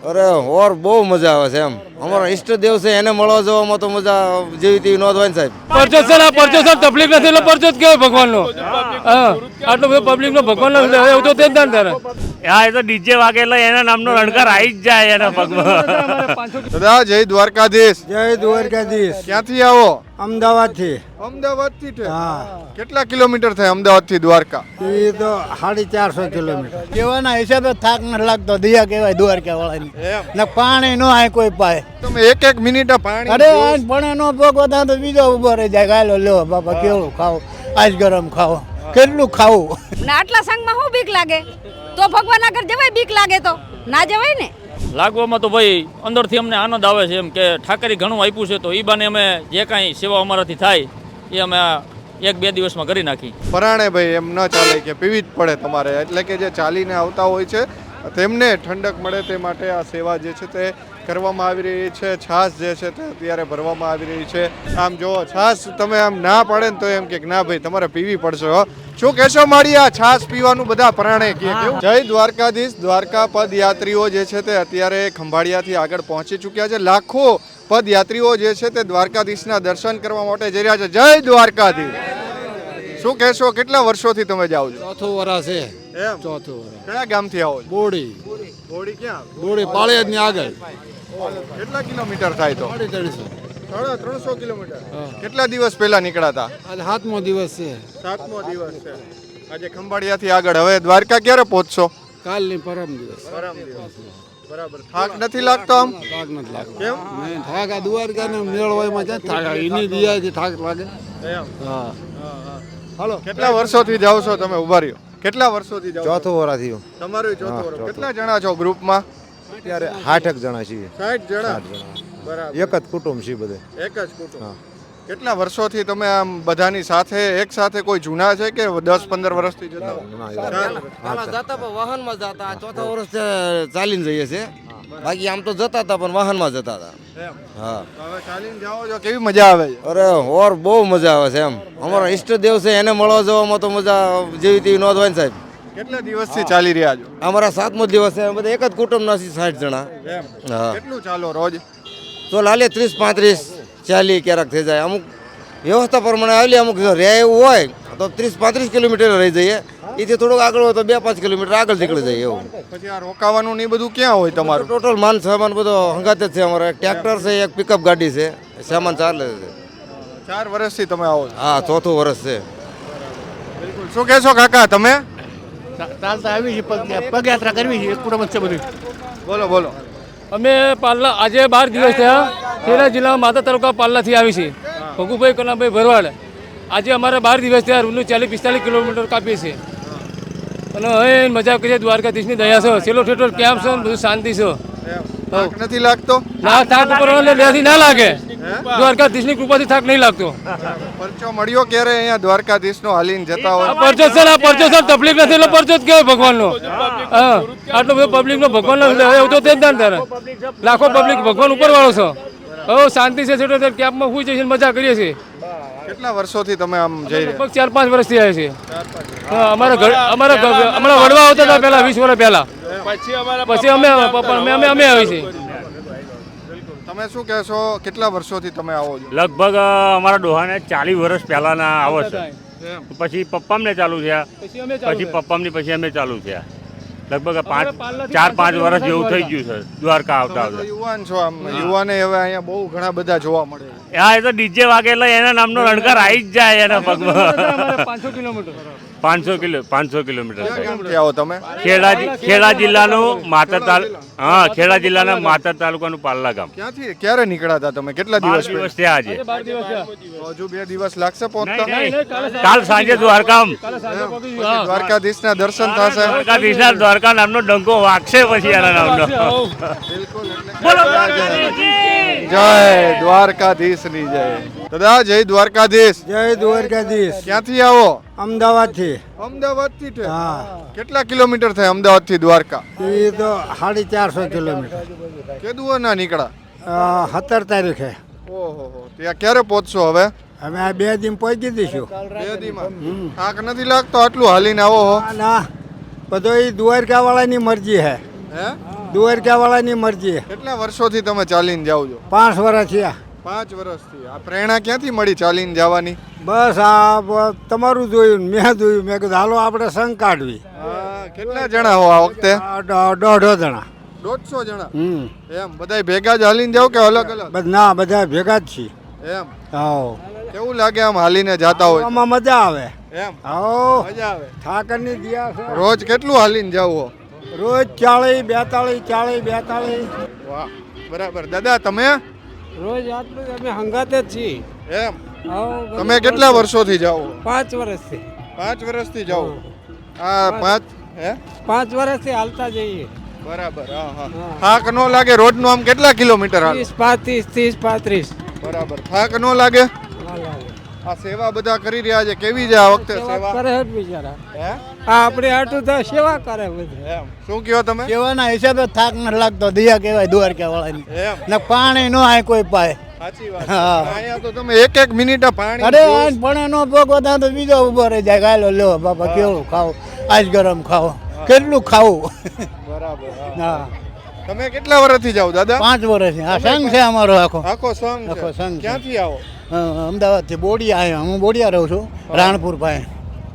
અરે ઓર બહુ મજા આવે છે એમ. અમારા ઈષ્ટદેવ છે એને મળવા જવામાં તો મજા જેવી તેવી ન હોય ને સાહેબ. પરચો સર તકલીફ નથી એટલે પરચો જ કહેવાય ભગવાનનો. હા આટલો બધો પબ્લિકનો ભગવાનનો એવું તો તે જ તારે. હા એ તો ડીજે વાગે એટલે એના નામનો રણકાર આવી જ જાય એના પગમાં. દાદા જય દ્વારકાધીશ. જય દ્વારકાધીશ. ક્યાંથી આવો? અમદાવાદ થી. અમદાવાદ થી? હા. કેટલા કિલોમીટર થાય અમદાવાદ થી દ્વારકા? એ તો 450 કિલોમીટર. કેવાના હિસાબે થાક ન લાગતો દયા કહેવાય દ્વારકા વાળાની. ને પાણી નો આય કોઈ પાય. તમે એક એક મિનિટ પાણી અરે આજ પણ નો ભોગવો થાય તો બીજો ઉભો રહી જાય. ગાયલો લ્યો બાપા કેવું ખાવ આજ ગરમ ખાવ કેટલું ખાવું. ને આટલા સંગમાં શું બીક લાગે? તો ભગવાન આગળ જવાય? બીક લાગે તો ના જવાય ને. લાગવામાં તો ભાઈ અંદરથી અમને આનંદ આવે છે એમ કે ઠાકરે ઘણું આપ્યું છે તો એ બાને અમે જે કાંઈ સેવા અમારાથી થાય એ અમે 1-2 દિવસમાં કરી નાખી. પરાણે ભાઈ એમ ન ચાલે કે પીવી જ પડે તમારે, એટલે કે જે ચાલીને આવતા હોય છે તેમને ઠંડક મળે તે માટે આ સેવા જે છે તે કરવામાં આવી રહી છે. છાશ જે છે તે અત્યારે ભરવામાં આવી રહી છે. આમ જો છાશ તમે આમ ના પાડે ને તો એમ કે ના ભાઈ તમારે પીવી પડશે. હો શું કહેશો મારી આ છાશ પીવાનું બધા પ્રાણે કે જય દ્વારકાધીશ. દ્વારકા પદયાત્રીઓ જે છે તે અત્યારે ખંભાળિયાથી આગળ પહોંચી ચૂક્યા છે. લાખો પદયાત્રીઓ જે છે તે દ્વારકાધીશના દર્શન કરવા માટે જઈ રહ્યા છે. જય દ્વારકાધીશ. શું કહેશો કેટલા વર્ષોથી તમે જાઓ છો? ચોથું વર્ષ છે. એમ ચોથું વર્ષ. કયા ગામથી આવો છો? બોડી. બોડી ક્યાં? બોડી પાળિયાદ ની આગળ. કેટલા કિલોમીટર થાય તો? 350. 350 કિલોમીટર. કેટલા દિવસ પહેલા નીકળ્યા હતા? આજે 7મો દિવસ છે. 7મો દિવસ છે. આજે ખંભાળિયાથી આગળ. હવે દ્વારકા ક્યારે પહોંચશો? કાલની પરમ દિવસ. બરાબર. થાક નથી લાગતો આમ? થાક નથી લાગતો. કેમ? નહીં થાક આ દ્વારકા ને મેળવામાં છે થાક એની દિયાથી થાક લાગે. એમ. હા. હાલો. કેટલા વર્ષોથી જાઓ છો તમે? ઉભા રહ્યો. કેટલા વર્ષોથી જાઓ છો? ચોથું વર્ષ થયું. તમારું ચોથું વર્ષ. કેટલા જણા છો ગ્રુપમાં? અત્યારે 60 જણા છીએ. 60 જણા. બરાબર. એક જ કુટુંબ છે બધે. એક જ કુટુંબ. કેટલા વર્ષોથી તમે આમ બધાની સાથે એક સાથે કોઈ જૂના છે કે 10-15 વર્ષથી જતા? જતા પણ વાહનમાં જતા. ચોથા વર્ષ ચાલીને જઈએ છે. બાકી આમ તો જતા હતા પણ વાહનમાં જતા હતા. હા. હવે ચાલીને જાઓ છો કેવી મજા આવે છે? અરે ઓર બહુ મજા આવે છે એમ. અમારા ઈષ્ટદેવ છે એને મળવા જવામાં તો મજા જેવી તેવી ન હોય ને સાહેબ. કેટલા દિવસથી ચાલી રહ્યા છો? અમારા 7મો દિવસ છે. બધા એક જ કુટુંબના છે 60 જણા. હા. કેટલું ચાલો રોજ? તો લાલે 30-35 40 ક્યારેક થઈ જાય. અમુક વ્યવસ્થા પ્રમાણે આવેલી અમુક રહે એવું હોય તો 30-35 કિલોમીટર રહી જઈએ. એથી થોડુંક આગળ હોય તો 2-5 કિલોમીટર આગળ નીકળી જાય એવું. પછી આ રોકાવાનું ને બધું ક્યાં હોય તમારું? ટોટલ માલ સામાન બધો હંગાતે જ છે. અમારે એક ટ્રેક્ટર છે, એક પિકઅપ ગાડી છે, સામાન ચાલે છે. 4 વર્ષથી તમે આવો છો? હા, ચોથું વર્ષ છે. બિલકુલ. શું કહેશો કાકા તમે? ચાલતા આવી છે પગયાત્રા કરવી છે કુટુંબ છે બધું. બોલો બોલો. અમે પાલ્લા આજે 12 દિવસ થયા ખેડા જિલ્લામાં માતા તાલુકા પાલ્લાથી આવી છે. ભગુભાઈ કલાભાઈ ભરવાડ. આજે અમારા 12 દિવસ થયા. રૂમનું 40-45 કિલોમીટર કાપીએ છીએ અને હવે મજા કરીએ. દ્વારકાધીશની દયા છે. છેલ્લો ઠેઠો કેમ્પ છે બધું શાંતિ છે. થાક નથી લાગતો? ના થાક ઉપર લેથી ના લાગે. દ્વારકાધીશની કૃપાથી થાક નહીં લાગતો. પરચો મળ્યો ક્યારે અહીંયા દ્વારકાધીશનો હાલીને જતા હોય? પરચો સર તકલીફ નથી એટલે પરચો જ કહેવાય ભગવાનનો. હા આટલો બધો પબ્લિકનો ભગવાનનો એવું તો તે જ તારે. લાખો પબ્લિક ભગવાન ઉપર વાળો છો. હવે શાંતિ છે. છેટો કેમ્પમાં સુઈ જઈને મજા કરીએ છીએ. કેટલા વર્ષોથી તમે આમ જઈ રહ્યા? લગભગ 4-5 વર્ષથી આવ્યા છીએ. હા અમારા હમણાં વડવા આવતા હતા પહેલા 20 વર્ષ પહેલા. પછી અમે આવી છીએ. તમે શું કહેશો કેટલા વર્ષોથી તમે આવો છો? લગભગ અમારા ડોહાને 40 વર્ષ પહેલાના આવો છે. પછી પપ્પામને ચાલુ થયા, પછી પપ્પામની પછી અમે ચાલુ થયા. લગભગ 4-5 વર્ષ જેવું થઈ ગયું છે દ્વારકા આવતા આવતા. યુવાન છો આમ. યુવાને હવે અહીંયા બહુ ઘણા બધા જોવા મળે. હા એ તો ડીજે વાગે એટલે એના નામનો રણકાર આવી જ જાય એના પગમાં. 500 કિલોમીટર. 500 કિલોમીટર થાય. ક્યાંથી આવો તમે? ખેડા જિલ્લાનું ખેડા જિલ્લાના માતર તાલુકાનું પાલ્લા ગામ. ક્યાંથી ક્યારે નીકળ્યા હતા તમે? કેટલા 12 દિવસ? દિવસ થયા આજે. 12 દિવસ થયા. હજુ 2 દિવસ લાગશે પહોંચતા? કાલ સાંજે દ્વારકામ પછી દ્વારકાધીશના દર્શન થશે. દ્વારકાધીશના દ્વારકા નામનો ડંકો વાગશે પછી એના નામનો. જય દ્વારકાધીશની જય. દાદા જય દ્વારકાધીશ. જય દ્વારકાધીશ. ક્યાંથી આવો? અમદાવાદ થી. અમદાવાદ થી? હા. કેટલા કિલોમીટર થાય અમદાવાદ થી દ્વારકા? એ તો 450 કિલોમીટર. કેદુઓ ના નીકળ્યા? 17 તારીખે. ઓહો. ત્યાં ક્યારે પહોંચશો હવે? અમે આ 2 દિન પહોંચી દઈશું. 2 દીમાં. થાક નથી લાગતો આટલું હાલીને આવો હો? ના બધો એ દ્વારકા વાળાની મરજી હે. હે? દ્વારકાવાળાની મરજી. કેટલા વર્ષોથી તમે ચાલીને જાઓ છો? 5 વર્ષ થયા. 5 વર્ષથી. આ પ્રેરણા ક્યાંથી મળી ચાલીને જવાની? બસ આ તમારું જોયું ને મેં જોયું, મેં કીધું હાલો આપણે સંગ કાઢવી. કેટલા જણા હો આ વખતે? 150 જણા. 150 જણા. એમ બધાય ભેગા જ હાલીને જાવ કે અલગ અલગ? ના, બધા ભેગા જ છીએ. એમ. હા. કેવું લાગે આમ હાલીને જાતા હોય? આમાં મજા આવે. એમ. હા, મજા આવે. ઠાકરની દિયા છે. રોજ કેટલું હાલીને જાવ હો? રોજ 40 42. વાહ, બરાબર. દાદા તમે? રોજ આટલું અમે હંગાતે જ છીએ. એમ. તમે કેટલા વર્ષોથી જાઓ? 5 વર્ષથી. 5 વર્ષથી જાઓ. આ 5 વર્ષથી હાલતા જઈએ. બરાબર. હા. થાક ન લાગે? રોજનું આમ કેટલા કિલોમીટર હાલો? 30 35. બરાબર. થાક ન લાગે? આ સેવા બધા કરી રહ્યા છે, કેવી છે આ વખતે સેવા? કરે જ બિચારા. હે? આપણે આટલું તો સેવા કરે બધું. એમ. શું કહો તમે? સેવાના હિસાબે થાક ન લાગતો. દિયા કહેવાય દ્વારકાવાળાની. એમ. ને પાણી નો આય કોઈ પાય. સાચી વાત. હા. અહીંયા તો તમે એક મિનિટ પાણી અરે આજ પણ નો ભોગ વધા તો બીજો ઉભો રહી જાય. ગાયલો લ્યો બાપા, કેવું ખાવ? આજ ગરમ ખાવ, કેટલું ખાવું? બરાબર. હા. તમે કેટલા વર્ષથી જાઓ દાદા? 5 વર્ષથી. આ સંઘ છે અમારો આખો. આખો સંઘ આખો છે. સંઘ છે. ક્યાંથી આવો? અમદાવાદ થી બોડિયા આવ્યા. હું બોડિયા રહું છું, રાણપુર પાસે.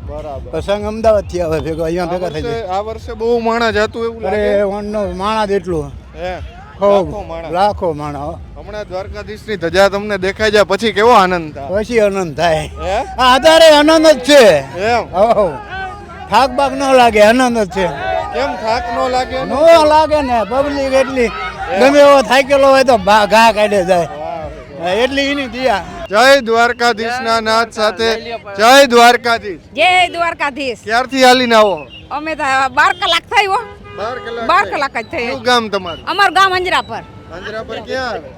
બરાબર. સંઘ અમદાવાદ થી આવે ભેગો, અહીંયા ભેગા થઈ જાય. આ વર્ષે બહુ માણસ જતું એવું અરે લાગે. ઓનનો માણા જેટલું. હે. ખૂબ લાખો માણસ. લાખો માણા. હમણાં દ્વારકાધીશની ધજા તમને દેખાઈ જાય પછી કેવો આનંદ થાય? પછી આનંદ થાય. હે? આ આધારે આનંદ જ છે. એમ. હો, થાક બાક ન લાગે, આનંદ જ છે. કેમ થાક ન લાગે? નો લાગે ને, પબ્લિક એટલી ગમે એવો થાકેલો હોય તો ઘા કાઢે જાય. એટલી એની દિયા. જય દ્વારકાધીશના નાથ સાથે. જય દ્વારકાધીશ. જય દ્વારકાધીશ. ક્યારથી હાલીને આવો? અમે તો 12 કલાક થઈ હો. 12 કલાક જ થઈ. કયું ગામ તમારું? અમારું ગામ અંજરાપર. અંજરાપર ક્યાં આવે?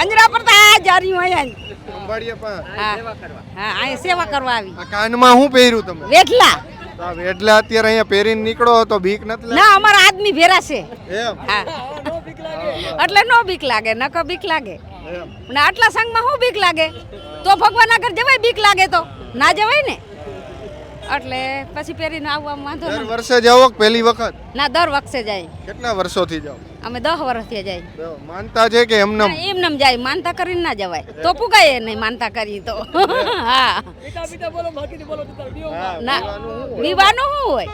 અંજરાપર તો આ જાર્યું અહીંયા. અંબાડીયા પાસે. હા, અહીંયા સેવા કરવા આવી. આ કાનમાં શું પહેર્યું તમે? વેઠલા. એટલે અત્યારે અહીંયા પહેરીને નીકળો તો બીક નથી લાગતી? ના, અમારા આદમી ભેરા છે. એમ. હા. એટલે નો બીક લાગે, નકર બીક લાગે. એમ. ને આટલા સંઘમાં શું બીક લાગે? તો ભગવાન આગળ જવાય, બીક લાગે તો ના જવાય ને. એટલે પછી પહેરીને આવવામાં વાંધો દર નહીં. વર્ષે જાઓ કે પહેલી વખત? ના, દર વખતે જાય. કેટલા વર્ષોથી જાઓ? અમે 10 વર્ષથી જાય. માનતા છે કે એમને? ના, એમનેમ જાય, માનતા કરીને ના જવાય. તો પુગાય નહીં માનતા કરી તો. હા. ના, વિવાનું શું હોય?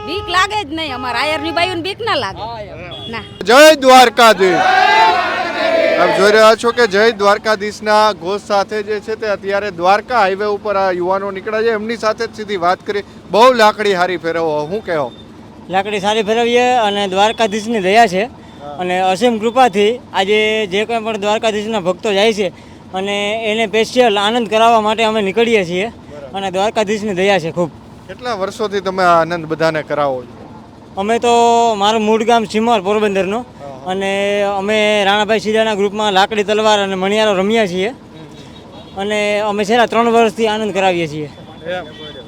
બીક લાગે જ નહીં. અમારા આયરની બાયુને બીક ના લાગે. ના. જય દ્વારકાધીશ. આપ જોઈ રહ્યા છો કે જય દ્વારકાધીશના ઘોષ સાથે જે છે તે અત્યારે દ્વારકા હાઈવે ઉપર આ યુવાનો નીકળ્યા છે. એમની સાથે જ સીધી વાત કરી. બહુ લાકડી હારી ફેરવો, શું કહો? લાકડી સારી ફેરવીએ અને દ્વારકાધીશની દયા છે અને અસીમ કૃપાથી આજે જે કંઈ પણ દ્વારકાધીશના ભક્તો જાય છે અને એને સ્પેશિયલ આનંદ કરાવવા માટે અમે નીકળીએ છીએ અને દ્વારકાધીશની દયા છે ખૂબ. કેટલા વર્ષોથી તમે આ આનંદ બધાને કરાવો છો? અમે તો મારું મૂળ ગામ સિમર પોરબંદરનો અને અમે રાણાભાઈ સીધાના ગ્રુપમાં લાકડી તલવાર અને મણિયારો રમ્યા છીએ અને અમે છેલ્લા 3 વર્ષથી આનંદ કરાવીએ છીએ.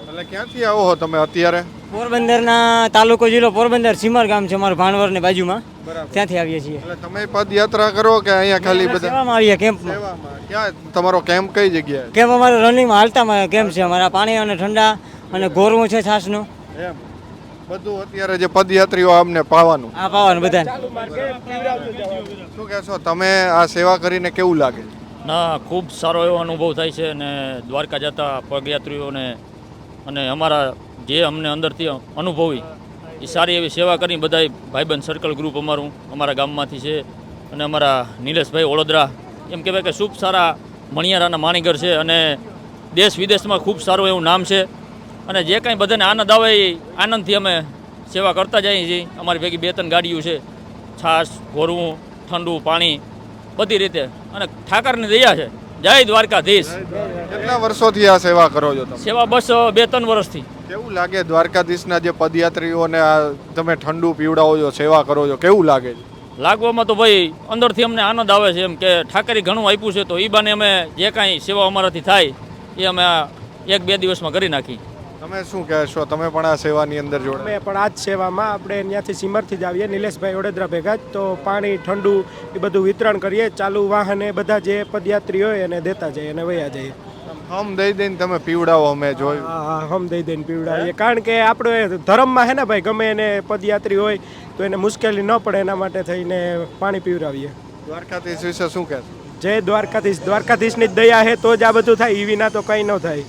એટલે ક્યાંથી આવો છો તમે અત્યારે? પોરબંદરના તાલુકો જિલ્લો પોરબંદર સિમર ગામ છે અમારું ભાણવરની બાજુમાં, ત્યાંથી આવીએ છીએ. એટલે તમે પદયાત્રા કરો કે અહીંયા ખાલી બધા સેવામાં આવીએ કેમ્પમાં. સેવામાં? ક્યાં તમારો કેમ્પ કઈ જગ્યાએ? કેમ્પ અમારે રનિંગમાં હાલતામાં કેમ્પ છે અમારા, પાણી અને ઠંડા અને ગોરવું છે છાશનું. એમ બધું અત્યારે જે પદયાત્રીઓ અમને પાવાનું? આ પાવાનું બધાને. શું કહેશો તમે? આ સેવા કરીને કેવું લાગે? ના, ખૂબ સારો એવો અનુભવ થાય છે અને દ્વારકા જતા પગયાત્રીઓને અને અમારા જે અમને અંદરથી અનુભવી એ સારી એવી સેવા કરી. બધા ભાઈબંધ સર્કલ ગ્રુપ અમારું અમારા ગામમાંથી છે અને અમારા નિલેશભાઈ ઓળોદરા એમ કહેવાય કે ખૂબ સારા મણિયારાના માણીગર છે અને દેશ વિદેશમાં ખૂબ સારું એવું નામ છે અને જે કાંઈ બધાને આનંદ આવે એ આનંદથી અમે સેવા કરતા જઈએ છીએ. અમારી ભેગી 2-3 ગાડીઓ છે, છાશ, ગોરવું, ઠંડુ પાણી બધી રીતે અને ઠાકરની દયા છે. જય દ્વારકાધીશ. કેટલા વર્ષોથી આ સેવા કરો છો તમે? સેવા બસ 2-3 વર્ષથી. કેવું લાગે દ્વારકાધીશના જે પદયાત્રીઓને આ તમે ઠંડુ પીવડાવો છો, સેવા કરો છો, કેવું લાગે છે? લાગવામાં તો ભાઈ અંદરથી અમને આનંદ આવે છે એમ કે ઠાકરી ઘણું આપ્યું છે તો એ બાને અમે જે કાંઈ સેવા અમારાથી થાય એ અમે 1-2 દિવસમાં કરી નાખી. તમે શું કહેશો? તમે પણ આ સેવાની અંદર જોડાયા? અમે પણ આ જ સેવામાં આપણે ત્યાંથી સિમરથી જ આવીએ નિલેશભાઈ વડોદરા ભેગા જ, તો પાણી ઠંડુ એ બધું વિતરણ કરીએ. ચાલુ વાહને બધા જે પદયાત્રી હોય એને દેતા જઈએ અને વયા જઈએ. હમ દઈ દઈને તમે પીવડાવો અમે જોયું. હા હમ દઈ દઈને પીવડાવીએ કારણ કે આપણો એ ધર્મમાં હે ને ભાઈ ગમે એને પદયાત્રી હોય તો એને મુશ્કેલી ન પડે એના માટે થઈને પાણી પીવડાવીએ. દ્વારકાધીશ વિશે શું કહેશો? જય દ્વારકાધીશની જ દયા હે તો જ આ બધું થાય, એવી ના તો કંઈ ન થાય.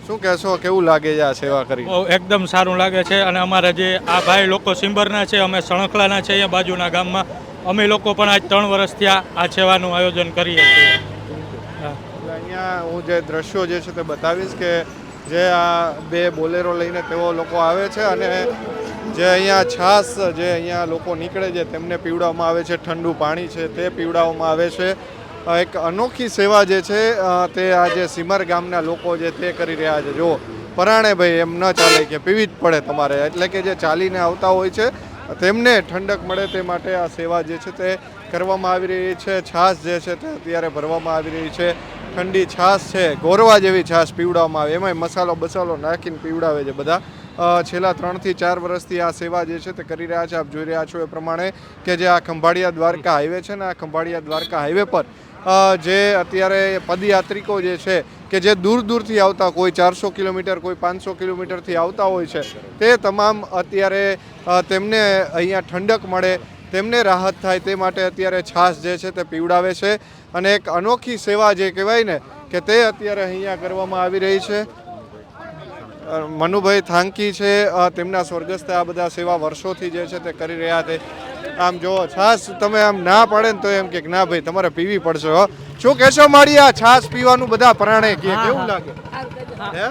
શું કહેશો, કેવું લાગે છે આ સેવા કરી? એકદમ સારું લાગે છે અને અમારા જે આ ભાઈ લોકો સિંબરના છે, અમે સણખલાના છે અહીંયા બાજુના ગામમાં, અમે લોકો પણ આજ 3 વર્ષથી આ સેવાનું આયોજન કરીએ છીએ. એટલે અહીંયા હું જે દ્રશ્યો જે છે તે બતાવીશ કે જે આ 2 બોલેરો લઈને તેઓ લોકો આવે છે અને જે અહીંયા છાશ જે અહીંયા લોકો નીકળે છે તેમને પીવડાવવામાં આવે છે, ઠંડુ પાણી છે તે પીવડાવવામાં આવે છે. એક અનોખી સેવા જે છે તે આ જે સિમર ગામના લોકો જે તે કરી રહ્યા છે. જો પરાણે ભાઈ એમ ન ચાલે કે પીવી જ પડે તમારે, એટલે કે જે ચાલીને આવતા હોય છે તેમને ઠંડક મળે તે માટે આ સેવા જે છે તે કરવામાં આવી રહી છે. છાશ જે છે તે અત્યારે ભરવામાં આવી રહી છે. ઠંડી છાશ છે, ગોરવા જેવી છાશ પીવડાવવામાં આવે, એમાંય મસાલો બસાલો નાખીને પીવડાવે છે બધા. છેલ્લા 3 થી 4 વર્ષથી આ સેવા જે છે તે કરી રહ્યા છે. આપ જોઈ રહ્યા છો એ પ્રમાણે કે જે આ ખંભાળિયા દ્વારકા હાઈવે છે ને, આ ખંભાળિયા દ્વારકા હાઈવે પર જે અત્યારે પદયાત્રિકો જે છે કે જે દૂર દૂરથી આવતા, કોઈ 400 કિલોમીટર, કોઈ 500 કિલોમીટરથી આવતા હોય છે, તે તમામ અત્યારે તેમને અહીંયા ઠંડક મળે, તેમને રાહત થાય તે માટે અત્યારે છાશ જે છે તે પીવડાવે છે. અને એક અનોખી સેવા જે કહેવાય ને કે તે અત્યારે અહીંયા કરવામાં આવી રહી છે. મનુભાઈ થાંકી છે, તેમના સ્વર્ગસ્થ આ બધા સેવા વર્ષોથી જે છે તે કરી રહ્યા છે. આમ જો છાશ તમે આમ ના પડે ને તો એમ કે ના ભાઈ તમારે પીવી પડશે. હો શું કહેશો મારી, આ છાશ પીવાનું બધા પ્રાણે કે કેવું લાગે? હે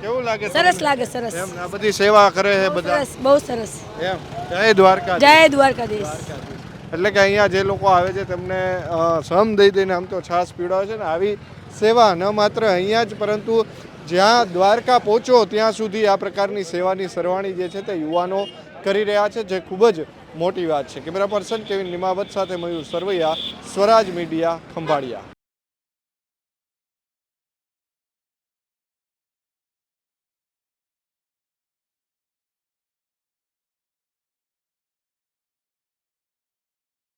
કેવું લાગે? સરસ લાગે, સરસ. એમ આ બધી સેવા કરે છે બધા, બહુ સરસ. એમ જય દ્વારકા, જય દ્વારકાધીશ. એટલે કે અહીંયા જે લોકો આવે છે તેમને સમ દઈ દઈને આમ તો છાશ પીવડાવે છે ને. આવી સેવા ન માત્ર અહીંયા જ પરંતુ જ્યાં દ્વારકા પહોંચો ત્યાં સુધી આ પ્રકારની સેવાની સરવાણી જે છે તે યુવાનો કરી રહ્યા છે, જે ખૂબ જ મોટી વાત છે. કેમેરા પર્સન કેવિન લીમાવત સાથે મયુર સરવૈયા, સ્વરાજ મીડિયા, ખંભાળિયા.